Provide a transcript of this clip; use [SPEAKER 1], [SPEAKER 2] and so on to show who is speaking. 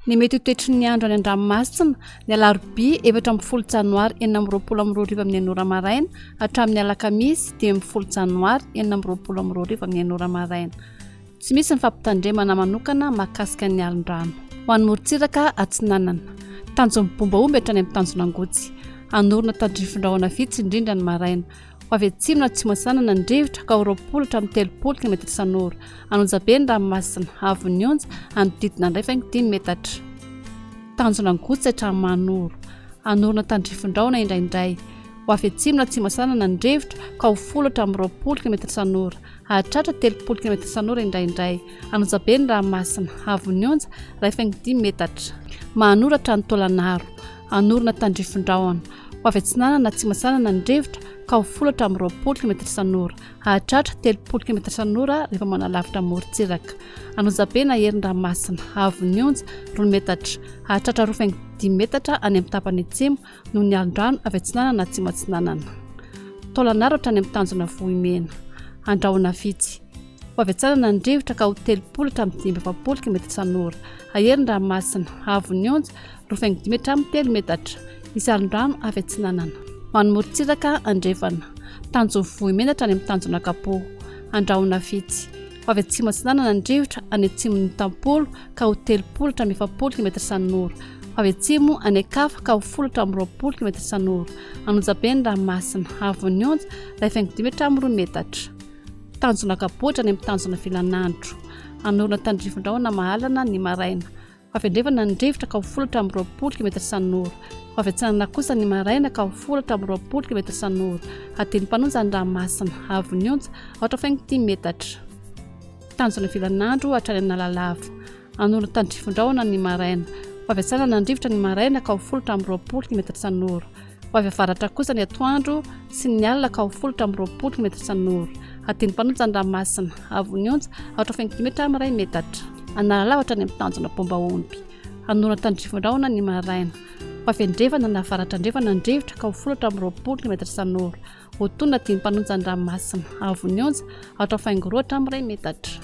[SPEAKER 1] Ny mety ho toetry ny andro any an-dranomasina ny alarobia 7 janoary 2022 amin'ny anora maraina hatramin'ny alakamisy 10 janoary 2022 amin'ny anora maraina. Tsy misy ny fampitandremana manokana mahakasika ny alin-drano. Ho an'ny morontsiraka atsinanana. Tanjon'ny bombaomby hatrany amin'ny tanjon'angotsy. Anorina tandrifin-drahona vitsy indrindra ny maraina. Ho avy atsimo na atsimo-asanana ny rivotra ka 20 hatramin'ny 30 km isan'ora. Anonjabe ny ranomasina avy ny onja anodidina indray faingo 5 metatra. Tanjon'angotsy hatramin'ny manoro. Anorina tandrifin-drahona indraindray. Ho avy atsimo na atsimo-asanana ny rivotra ka 10 hatramin'ny 20 km isan'ora. Hahatratra 30 km isan'ora indraindray. Anonjabe ny ranomasina avy ny onja iray faingo 5 metatra. Manoratra ny tôlanaro. Anorina tandrifin-drahona. Ho avy atsinanana na atsimo-asanana ny rivotra ka 10 hatramin'ny 20 km isan'ora. Hahatratra 30 km isan'ora rehefa manalavitra morontsiraka. Anonjabe na herin-dranomasina avy ny onja 2 metatra. Hahatratra 2,5 metatra any amin'ny tapany atsimo noho ny alin-drano avy atsinanana na atsimo-atsinanana. Tôlanaro hatrany amin'ny tanjona vohimena. Andrahona vitsy. Ho avy atsanana ny rivotra ka 30 hatramin'ny 70 km isan'ora. Herin-dranomasina avy ny onja 2,5 hatramin'ny 3 metatra. Misy alin-drano avy atsinanana. Ho an'ny morontsiraka andrefana. Tanjona vohimena hatrany amin'ny tanjona kapoho. Andrahona vitsy. Ho avy atsimo-atsinanana ny rivotra any atsimon'ny tampolo ka 30 hatramin'ny 70 km isan'ora. Ho avy atsimo any akafa ka 10 hatramin'ny 20 km isan'ora. Anonjabe ny ranomasina avy ny onja 2,5 hatramin'ny 2 metatra. Tanjona kapoho hatrany amin'ny tanjona filanandro. Anorina tandrifin-drahona mahalana ny maraina. Ho avy andrefana ny rivotra ka 10 hatramin'ny 20 km isan'ora. Ho avy atsanana kosa ny maraina ka 10 hatramin'ny 20 km isan'ora. Ateny mpanonja ny ranomasina avy ny onja 8,5 metatra. Tanjona filanandro hatrany amin'ny lalava. Anorina tandrifin-drahona ny maraina. Ho avy atsanana ny rivotra ny maraina ka 10 hatramin'ny 20 km isan'ora. Ho avy avaratra kosa ny atoandro sy ny alina ka 10 hatramin'ny 20 km isan'ora. Ateny mpanonja ny ranomasina avy ny onja 8,5 amin'ny 1 metatra. Analalava hatrany amin'ny tanjona bombaomby. Anorina tandrifin-drahona ny maraina. Ho avy andrefana na avaratra andrefana ny rivotra ka 10 hatramin'ny 20 km isan'ora. Ho tonona ateny mpanonja ny ranomasina avy ny onja 8,2 amin'ny 1 metatra.